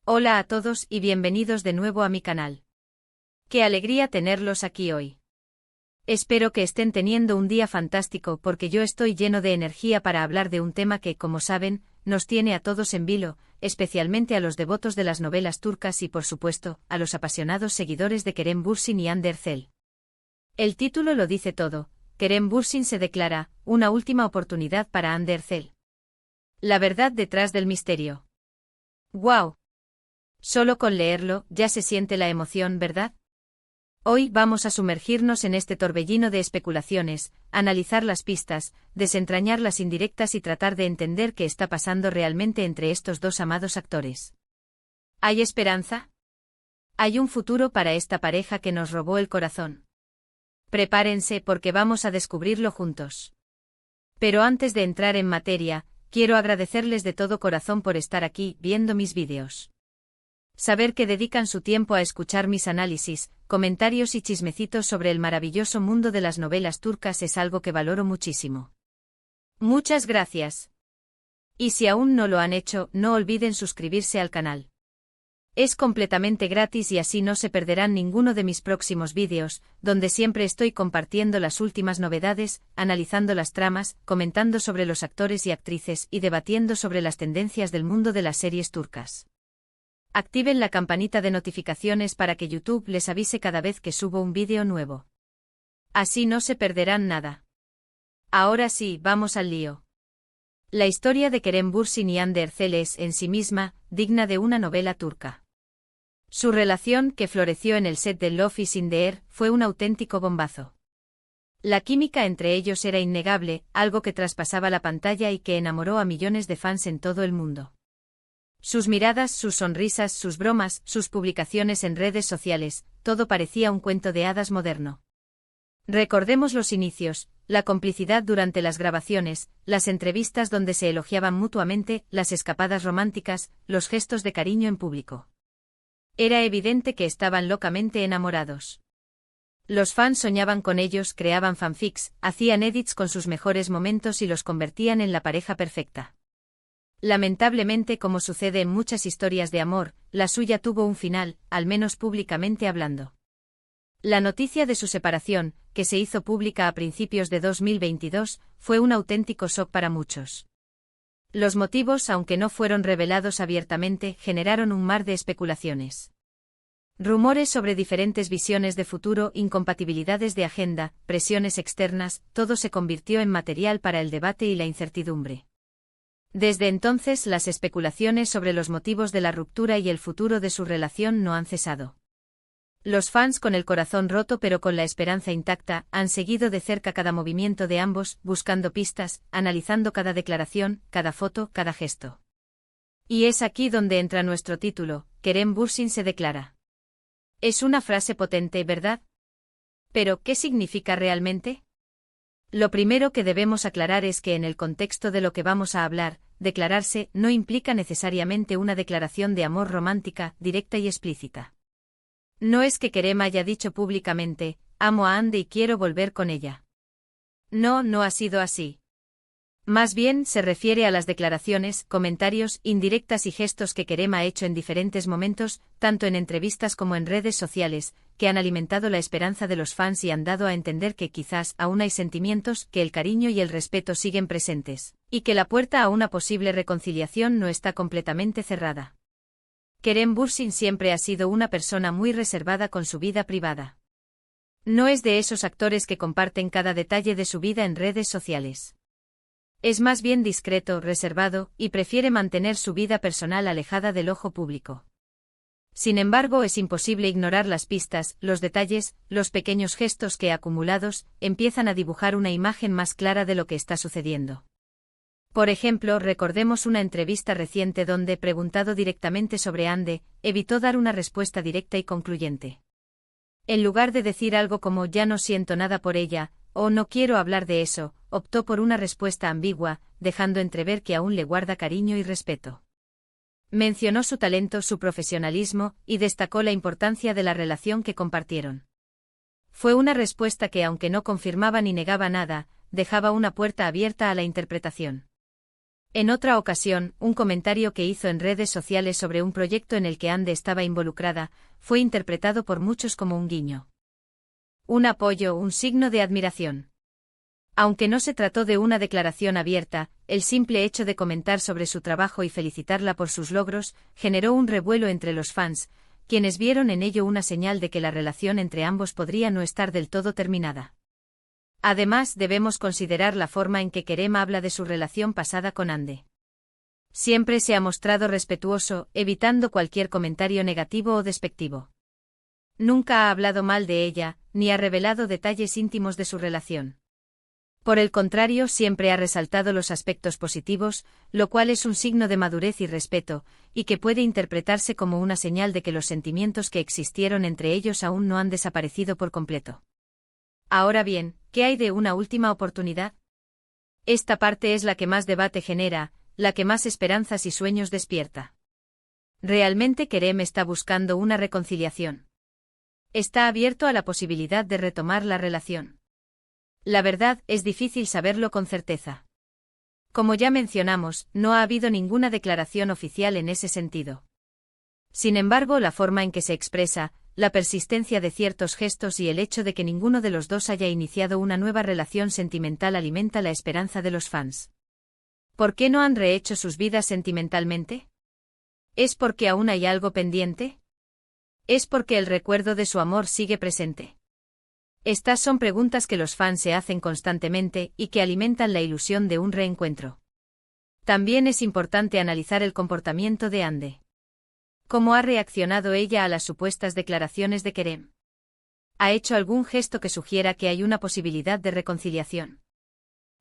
Hola a todos y bienvenidos de nuevo a mi canal. Qué alegría tenerlos aquí hoy. Espero que estén teniendo un día fantástico porque yo estoy lleno de energía para hablar de un tema que, como saben, nos tiene a todos en vilo, especialmente a los devotos de las novelas turcas y, por supuesto, a los apasionados seguidores de Kerem Bürsin y Hande Erçel. El título lo dice todo: Kerem Bürsin se declara, una última oportunidad para Hande Erçel. La verdad detrás del misterio. ¡Guau! Solo con leerlo, ya se siente la emoción, ¿verdad? Hoy vamos a sumergirnos en este torbellino de especulaciones, analizar las pistas, desentrañar las indirectas y tratar de entender qué está pasando realmente entre estos dos amados actores. ¿Hay esperanza? ¿Hay un futuro para esta pareja que nos robó el corazón? Prepárense porque vamos a descubrirlo juntos. Pero antes de entrar en materia, quiero agradecerles de todo corazón por estar aquí viendo mis vídeos. Saber que dedican su tiempo a escuchar mis análisis, comentarios y chismecitos sobre el maravilloso mundo de las novelas turcas es algo que valoro muchísimo. Muchas gracias. Y si aún no lo han hecho, no olviden suscribirse al canal. Es completamente gratis y así no se perderán ninguno de mis próximos vídeos, donde siempre estoy compartiendo las últimas novedades, analizando las tramas, comentando sobre los actores y actrices y debatiendo sobre las tendencias del mundo de las series turcas. Activen la campanita de notificaciones para que YouTube les avise cada vez que subo un vídeo nuevo. Así no se perderán nada. Ahora sí, vamos al lío. La historia de Kerem Bürsin y Hande Erçel es, en sí misma, digna de una novela turca. Su relación, que floreció en el set de Love is in the Air, fue un auténtico bombazo. La química entre ellos era innegable, algo que traspasaba la pantalla y que enamoró a millones de fans en todo el mundo. Sus miradas, sus sonrisas, sus bromas, sus publicaciones en redes sociales, todo parecía un cuento de hadas moderno. Recordemos los inicios, la complicidad durante las grabaciones, las entrevistas donde se elogiaban mutuamente, las escapadas románticas, los gestos de cariño en público. Era evidente que estaban locamente enamorados. Los fans soñaban con ellos, creaban fanfics, hacían edits con sus mejores momentos y los convertían en la pareja perfecta. Lamentablemente, como sucede en muchas historias de amor, la suya tuvo un final, al menos públicamente hablando. La noticia de su separación, que se hizo pública a principios de 2022, fue un auténtico shock para muchos. Los motivos, aunque no fueron revelados abiertamente, generaron un mar de especulaciones. Rumores sobre diferentes visiones de futuro, incompatibilidades de agenda, presiones externas, todo se convirtió en material para el debate y la incertidumbre. Desde entonces las especulaciones sobre los motivos de la ruptura y el futuro de su relación no han cesado. Los fans, con el corazón roto pero con la esperanza intacta, han seguido de cerca cada movimiento de ambos, buscando pistas, analizando cada declaración, cada foto, cada gesto. Y es aquí donde entra nuestro título: Kerem Bürsin se declara. Es una frase potente, ¿verdad? Pero, ¿qué significa realmente? Lo primero que debemos aclarar es que en el contexto de lo que vamos a hablar, declararse no implica necesariamente una declaración de amor romántica, directa y explícita. No es que Kerem haya dicho públicamente, amo a Hande y quiero volver con ella. No, no ha sido así. Más bien se refiere a las declaraciones, comentarios, indirectas y gestos que Kerem ha hecho en diferentes momentos, tanto en entrevistas como en redes sociales, que han alimentado la esperanza de los fans y han dado a entender que quizás aún hay sentimientos, que el cariño y el respeto siguen presentes, y que la puerta a una posible reconciliación no está completamente cerrada. Kerem Bürsin siempre ha sido una persona muy reservada con su vida privada. No es de esos actores que comparten cada detalle de su vida en redes sociales. Es más bien discreto, reservado, y prefiere mantener su vida personal alejada del ojo público. Sin embargo, es imposible ignorar las pistas, los detalles, los pequeños gestos que, acumulados, empiezan a dibujar una imagen más clara de lo que está sucediendo. Por ejemplo, recordemos una entrevista reciente donde, preguntado directamente sobre Hande, evitó dar una respuesta directa y concluyente. En lugar de decir algo como ya no siento nada por ella, o no quiero hablar de eso, optó por una respuesta ambigua, dejando entrever que aún le guarda cariño y respeto. Mencionó su talento, su profesionalismo, y destacó la importancia de la relación que compartieron. Fue una respuesta que, aunque no confirmaba ni negaba nada, dejaba una puerta abierta a la interpretación. En otra ocasión, un comentario que hizo en redes sociales sobre un proyecto en el que Ande estaba involucrada, fue interpretado por muchos como un guiño. Un apoyo, un signo de admiración. Aunque no se trató de una declaración abierta, el simple hecho de comentar sobre su trabajo y felicitarla por sus logros, generó un revuelo entre los fans, quienes vieron en ello una señal de que la relación entre ambos podría no estar del todo terminada. Además, debemos considerar la forma en que Kerem habla de su relación pasada con Ande. Siempre se ha mostrado respetuoso, evitando cualquier comentario negativo o despectivo. Nunca ha hablado mal de ella, ni ha revelado detalles íntimos de su relación. Por el contrario, siempre ha resaltado los aspectos positivos, lo cual es un signo de madurez y respeto, y que puede interpretarse como una señal de que los sentimientos que existieron entre ellos aún no han desaparecido por completo. Ahora bien, ¿qué hay de una última oportunidad? Esta parte es la que más debate genera, la que más esperanzas y sueños despierta. ¿Realmente Kerem está buscando una reconciliación? ¿Está abierto a la posibilidad de retomar la relación? La verdad, es difícil saberlo con certeza. Como ya mencionamos, no ha habido ninguna declaración oficial en ese sentido. Sin embargo, la forma en que se expresa, la persistencia de ciertos gestos y el hecho de que ninguno de los dos haya iniciado una nueva relación sentimental alimenta la esperanza de los fans. ¿Por qué no han rehecho sus vidas sentimentalmente? ¿Es porque aún hay algo pendiente? ¿Es porque el recuerdo de su amor sigue presente? Estas son preguntas que los fans se hacen constantemente y que alimentan la ilusión de un reencuentro. También es importante analizar el comportamiento de Ande. ¿Cómo ha reaccionado ella a las supuestas declaraciones de Kerem? ¿Ha hecho algún gesto que sugiera que hay una posibilidad de reconciliación?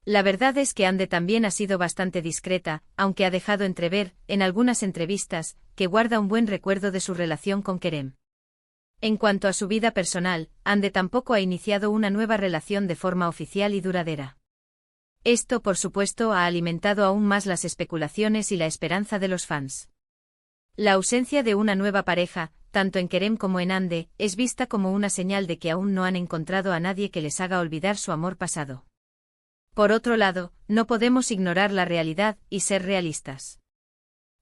La verdad es que Ande también ha sido bastante discreta, aunque ha dejado entrever, en algunas entrevistas, que guarda un buen recuerdo de su relación con Kerem. En cuanto a su vida personal, Ande tampoco ha iniciado una nueva relación de forma oficial y duradera. Esto, por supuesto, ha alimentado aún más las especulaciones y la esperanza de los fans. La ausencia de una nueva pareja, tanto en Kerem como en Ande, es vista como una señal de que aún no han encontrado a nadie que les haga olvidar su amor pasado. Por otro lado, no podemos ignorar la realidad y ser realistas.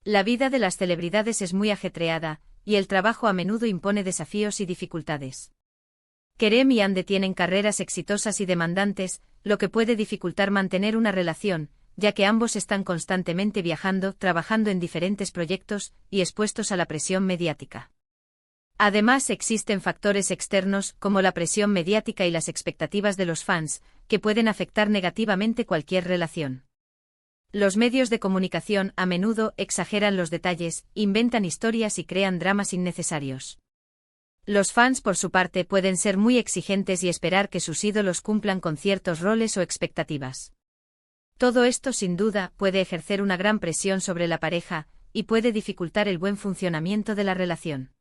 La vida de las celebridades es muy ajetreada, y el trabajo a menudo impone desafíos y dificultades. Kerem y Ande tienen carreras exitosas y demandantes, lo que puede dificultar mantener una relación, ya que ambos están constantemente viajando, trabajando en diferentes proyectos y expuestos a la presión mediática. Además, existen factores externos, como la presión mediática y las expectativas de los fans, que pueden afectar negativamente cualquier relación. Los medios de comunicación a menudo exageran los detalles, inventan historias y crean dramas innecesarios. Los fans, por su parte, pueden ser muy exigentes y esperar que sus ídolos cumplan con ciertos roles o expectativas. Todo esto, sin duda, puede ejercer una gran presión sobre la pareja, y puede dificultar el buen funcionamiento de la relación.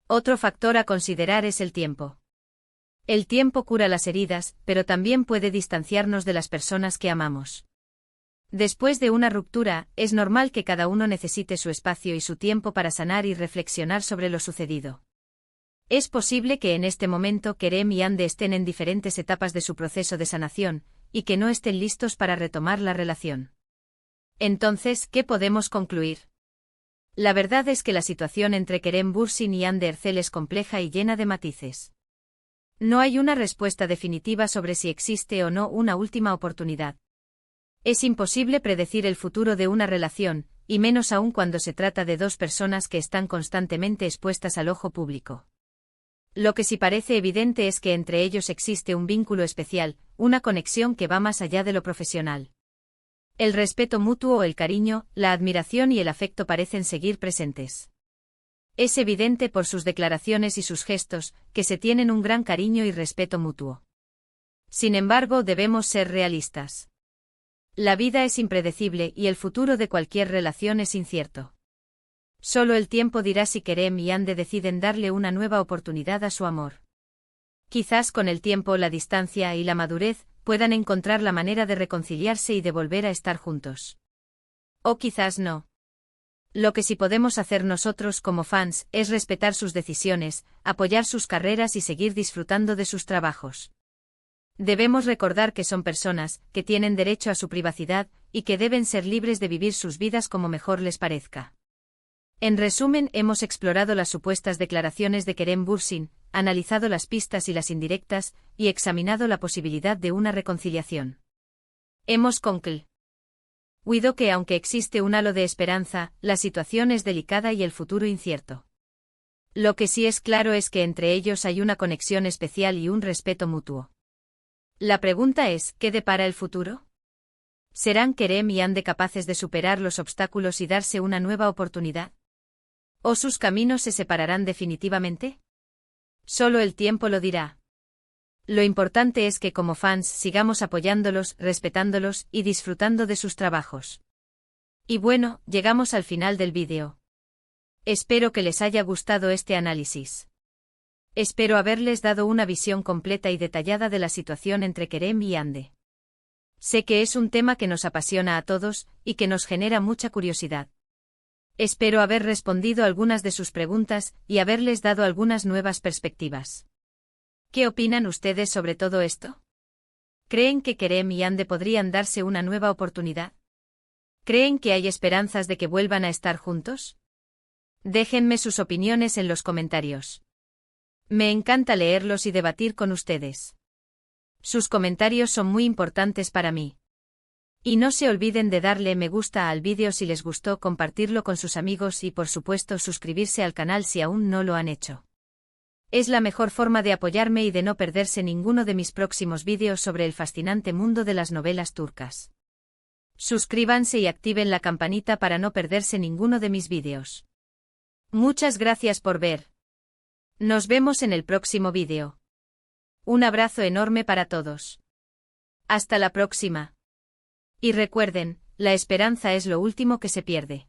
Otro factor a considerar es el tiempo. El tiempo cura las heridas, pero también puede distanciarnos de las personas que amamos. Después de una ruptura, es normal que cada uno necesite su espacio y su tiempo para sanar y reflexionar sobre lo sucedido. Es posible que en este momento Kerem y Ande estén en diferentes etapas de su proceso de sanación, y que no estén listos para retomar la relación. Entonces, ¿qué podemos concluir? La verdad es que la situación entre Kerem Bürsin y Ande Erçel es compleja y llena de matices. No hay una respuesta definitiva sobre si existe o no una última oportunidad. Es imposible predecir el futuro de una relación, y menos aún cuando se trata de dos personas que están constantemente expuestas al ojo público. Lo que sí parece evidente es que entre ellos existe un vínculo especial, una conexión que va más allá de lo profesional. El respeto mutuo, el cariño, la admiración y el afecto parecen seguir presentes. Es evidente por sus declaraciones y sus gestos, que se tienen un gran cariño y respeto mutuo. Sin embargo, debemos ser realistas. La vida es impredecible y el futuro de cualquier relación es incierto. Solo el tiempo dirá si Kerem y Ande deciden darle una nueva oportunidad a su amor. Quizás con el tiempo, la distancia y la madurez puedan encontrar la manera de reconciliarse y de volver a estar juntos. O quizás no. Lo que sí podemos hacer nosotros como fans es respetar sus decisiones, apoyar sus carreras y seguir disfrutando de sus trabajos. Debemos recordar que son personas, que tienen derecho a su privacidad, y que deben ser libres de vivir sus vidas como mejor les parezca. En resumen, hemos explorado las supuestas declaraciones de Kerem Bürsin, analizado las pistas y las indirectas, y examinado la posibilidad de una reconciliación. Hemos concluido que aunque existe un halo de esperanza, la situación es delicada y el futuro incierto. Lo que sí es claro es que entre ellos hay una conexión especial y un respeto mutuo. La pregunta es, ¿qué depara el futuro? ¿Serán Kerem y Hande capaces de superar los obstáculos y darse una nueva oportunidad? ¿O sus caminos se separarán definitivamente? Solo el tiempo lo dirá. Lo importante es que como fans sigamos apoyándolos, respetándolos y disfrutando de sus trabajos. Y bueno, llegamos al final del vídeo. Espero que les haya gustado este análisis. Espero haberles dado una visión completa y detallada de la situación entre Kerem y Hande. Sé que es un tema que nos apasiona a todos y que nos genera mucha curiosidad. Espero haber respondido algunas de sus preguntas y haberles dado algunas nuevas perspectivas. ¿Qué opinan ustedes sobre todo esto? ¿Creen que Kerem y Hande podrían darse una nueva oportunidad? ¿Creen que hay esperanzas de que vuelvan a estar juntos? Déjenme sus opiniones en los comentarios. Me encanta leerlos y debatir con ustedes. Sus comentarios son muy importantes para mí. Y no se olviden de darle me gusta al vídeo si les gustó, compartirlo con sus amigos y por supuesto suscribirse al canal si aún no lo han hecho. Es la mejor forma de apoyarme y de no perderse ninguno de mis próximos vídeos sobre el fascinante mundo de las novelas turcas. Suscríbanse y activen la campanita para no perderse ninguno de mis vídeos. Muchas gracias por ver. Nos vemos en el próximo vídeo. Un abrazo enorme para todos. Hasta la próxima. Y recuerden, la esperanza es lo último que se pierde.